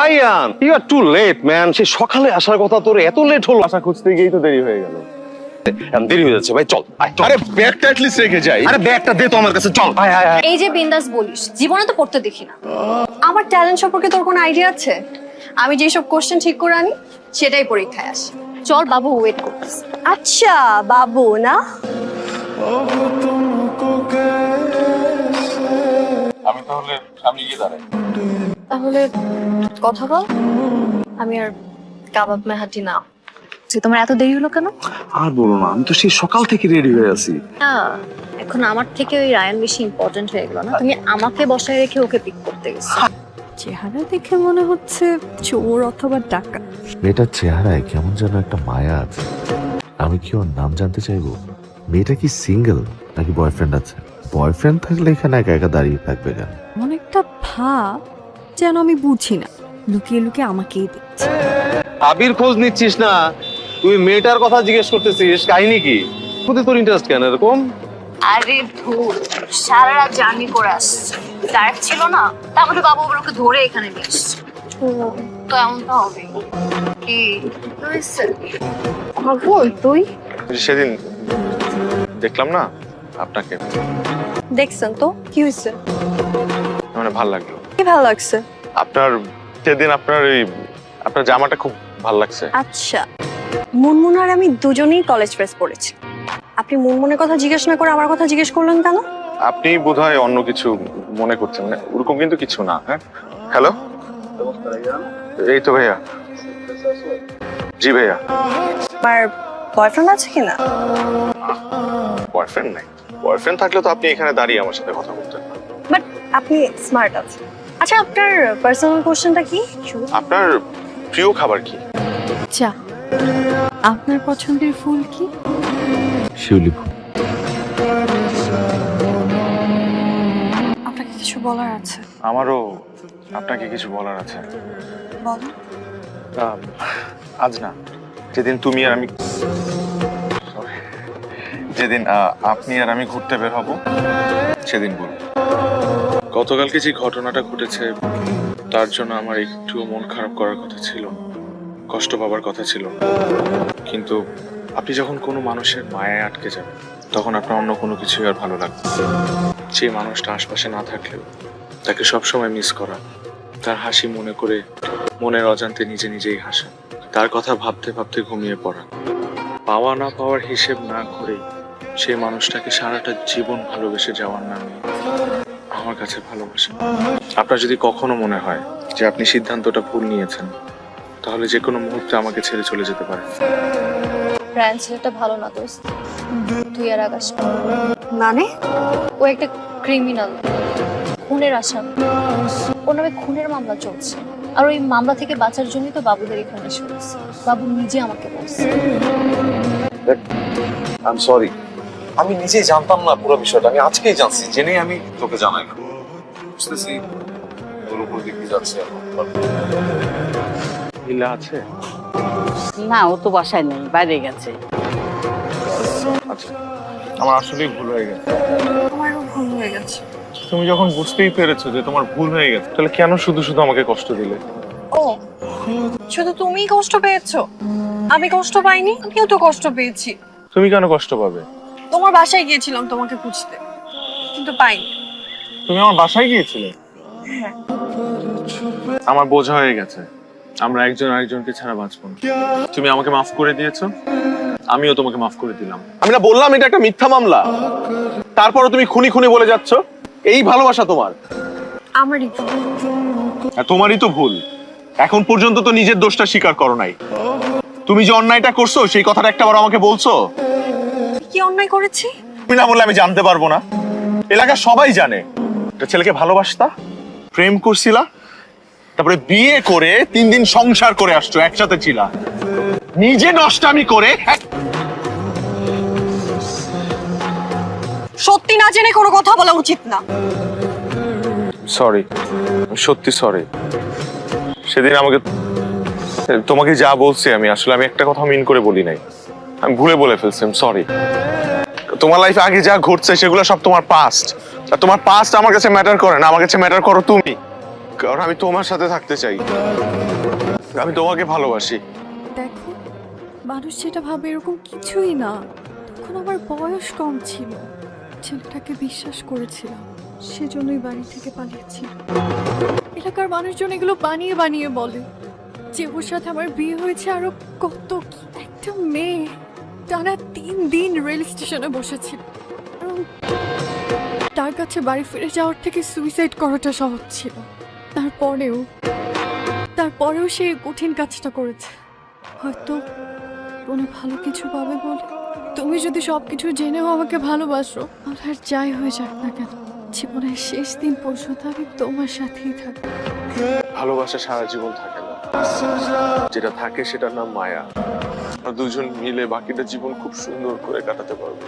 Ryan, you are too late man. সে সকালে আসার কথা, তোর এত লেট হলো। আশা খুঁজতে গিয়েই তো দেরি হয়ে গেল। দেরি হয়ে যাচ্ছে ভাই, চল। আরে ব্যাগটা অ্যাটলিস্ট রেখে যাই। আরে ব্যাগটা দে তো আমার কাছে, চল। এই যে বিন্দাস বলিস, জীবনে তো পড়তে দেখি না। আমার ট্যালেন্ট সম্পর্কে তোর কোনো আইডিয়া আছে? আমি যেসব কোশ্চেন ঠিক করে আনি সেটাই পরীক্ষায় আসে। চল, বাবু ওয়েট করতেছে। আচ্ছা বাবু না? আমি তাহলে সামনে গিয়ে দাঁড়াই। তাহলে কথা বল। আমি আর কাবাব মেহাটি না। তোমার এত দেরি হলো কেন? আর বলো না, আমি তো সেই সকাল থেকে রেডি হয়ে আছি। এখন আমার থেকে ওই রায়ান বেশি ইম্পর্টেন্ট হয়ে গেল না? তুমি আমাকে বসায় রেখে ওকে পিক করতে গেছো। চেহারা দেখে মনে হচ্ছে চোর অথবা ডাকাত। মেয়েটার চেহারায় কেমন যেন একটা মায়া আছে। আমি কি ওর নাম জানতে চাইবো? মেয়েটা কি সিঙ্গেল নাকি বয়ফ্রেন্ড আছে? বয়ফ্রেন্ড থাকলে এখানে একা একা দাঁড়িয়ে থাকবে কেন? এমন একটা ভাব যেন আমি বুঝি না, লুকিয়ে লুকিয়ে আমাকেই দেখছে। আবির খোঁজ নিচ্ছিস না, তুই মেয়েটার কথা জিজ্ঞেস করতেছিস। কাহিনী কি? তোর ইন্টারেস্ট কেন এরকম? আরে ধুর, সারা রাত জার্নি করে আসছে, টায়ার্ড ছিল না? তাহলে বাবু ওকে ধরে এখানে নিয়ে এসছে। তো এমনটা হবে কি? পাগল তুই? সেদিন দেখলাম না আপনাকে, দেখছেন তো কি হয়েছে? মানে ভালো লাগলো। কি ভালো লাগছে? আপনার সেদিন আপনার জামাটা খুব ভালো লাগছে। আচ্ছা, মুনমুন আর আমি দুজনেই কলেজ ড্রেস পরেছি। আপনি মুনমুনের কথা জিজ্ঞেস না করে আমার কথা জিজ্ঞেস করলেন কেন? আপনি বোধহয় অন্য কিছু মনে করছেন, মানে ওরকম কিন্তু কিছু না। হ্যাঁ, হ্যালো, এই তো ভাইয়া। জি ভাইয়া। আমার বয়ফ্রেন্ড আছে কিনা? বয়ফ্রেন্ড নাই? বয়ফ্রেন্ড থাকলে তো আপনি এখানে দাঁড়িয়ে আমার সাথে কথা বলতেন। বাট আপনি স্মার্ট আছেন। আচ্ছা, আপনার পার্সোনাল কোশ্চেনটা কি? আপনার প্রিয় খাবার কি? চা। আপনার পছন্দের ফুল কি? শিউলি ফুল। আপনাকে কিছু বলার আছে। আমারও আপনাকে কিছু বলার আছে। বলো। আজ না, যেদিন তুমি আর আমি Sorry, যেদিন আপনি আর আমি ঘুরতে বের হব সেদিন বলবো। গতকালকে যে ঘটনাটা ঘটেছে তার জন্য আমার একটু মন খারাপ করার কথা ছিল, কষ্ট পাবার কথা ছিল, কিন্তু আপনি যখন কোনো মানুষের মায়ায় আটকে যাবেন তখন আপনার অন্য কোনো কিছুই আর ভালো লাগবে। সেই মানুষটা আশপাশে না থাকলেও তাকে সবসময় মিস করা, তার হাসি মনে করে মনের অজান্তে নিজে নিজেই হাসা, তার কথা ভাবতে ভাবতে ঘুমিয়ে পড়া, পাওয়া না পাওয়ার হিসেব না করে সেই মানুষটাকে সারাটা জীবন ভালোবেসে যাওয়ার নামে আমার কাছে ভালোবাসা। আপনার যদি কখনো মনে হয় যে আপনি সিদ্ধান্তটা ভুল নিয়েছেন, তাহলে যে কোনো মুহূর্তে আমাকে ছেড়ে চলে যেতে পারেন। রায়ান ছেলেটা ভালো না দোস্ত, তুই আর আকাশ। মানে? ও একটা ক্রিমিনাল, খুনের আসামি। ওর নামে খুনের মামলা চলছে, আর ওই মামলা থেকে বাঁচার জন্যই তো বাবুদের এখানে এসেছে। বাবু নিজে আমাকে বলছে। আই এম সরি, আমি নিজেই জানতাম না পুরো বিষয়টা। আমি আজকেই জানছি, জেনেই আমি তোকে জানাই না। বুঝতেছি তোর উপর দিকে যাচ্ছে এখন। হিলা আছে? না, ও তো বাসায় নেই, বাইরে গেছে। আচ্ছা, আমার আসলেই ভুল হয়ে গেছে। আমারও ভুল হয়ে গেছে। তুমি যখন বুঝতেই পেরেছো যে তোমার ভুল হয়ে গেছে, তাহলে কেন শুধু শুধু আমাকে কষ্ট দিলে? ও, শুধু তুমিই কষ্ট পেয়েছো? আমি কষ্ট পাইনি? আমিও তো কষ্ট পেয়েছি। তুমি কেন কষ্ট পাবে? তোমার বাসায় গিয়েছিলাম তোমাকে খুঁজতে, কিন্তু পাইনি। তুমি আমার বাসায় গিয়েছিলে? হ্যাঁ। আমার বোঝা হয়ে গেছে আমরা একজন আরেকজনকে ছাড়া বাঁচবো না। তুমি আমাকে মাফ করে দিয়েছো, আমিও তোমাকে মাফ করে দিলাম। আমি না বললাম এটা একটা মিথ্যা মামলা, তারপরও তুমি খুনি খুনি বলে যাচ্ছ। এই ভালোবাসা তোমার? আমারই তো। তোমারই তো ভুল। এখন পর্যন্ত তো নিজের দোষটা স্বীকার করো নাই। তুমি যে অন্যায়টা করছো সেই কথাটা একটাবার আমাকে বলছো? কি অন্যায় করেছি? তুমি না বললে আমি জানতে পারবো না? এলাকার সবাই জানে একটা ছেলেকে ভালোবাসতা, প্রেম করছিলা, তারপরে বিয়ে করে 3 দিন সংসার করে আসছো, একসাথে ছিলা, নিজে নষ্টামি করে। সত্যি না জেনে কোনো কথা বলা উচিত না। সরি, সত্যি সরি। সেদিন তোমাকে যা বলছি আমি একটা কথা মিন করে বলি নাই, আমি ভুলে বলে ফেলছি। সরি। তোমার লাইফে আগে যা ঘটছে সেগুলো সব তোমার পাস্ট, আর তোমার পাস্ট আমার কাছে ম্যাটার করে না, আমার কাছে ম্যাটার করো তুমি। কারণ আমি তোমার সাথে থাকতে চাই, আমি তোমাকে ভালোবাসি। দেখো, মানুষ যেটা ভাবে এরকম কিছুই না। তখন আমার বয়স কম ছিল, ছেলেটাকে বিশ্বাস করেছিলাম, সেজন্যই বাড়ি থেকে পালিয়েছি। এলাকার মানুষজন এগুলো বানিয়ে বানিয়ে বলে যে ওর সাথে আমার বিয়ে হয়েছে। আরো কত কি, একটা মেয়ে টানা 3 দিন রেল স্টেশনে বসেছিল, কারণ তার কাছে বাড়ি ফিরে যাওয়ার থেকে সুইসাইড করাটা সহজ ছিল। তারপরেও সে কঠিন কাজটা করেছে, হয়তো কোনো ভালো কিছু পাবে বলে। তুমি যদি সবকিছু জেনেও আমাকে ভালোবাসো, আর যাই হয়ে যাক না কেন, জীবনের শেষ দিন পর্যন্ত আমি তোমার সাথেই থাকবো। ভালোবাসা সারা জীবন থাকে না, যেটা থাকে সেটার নাম মায়া। আর দুজন মিলে বাকিটা জীবন খুব সুন্দর করে কাটাতে পারবো।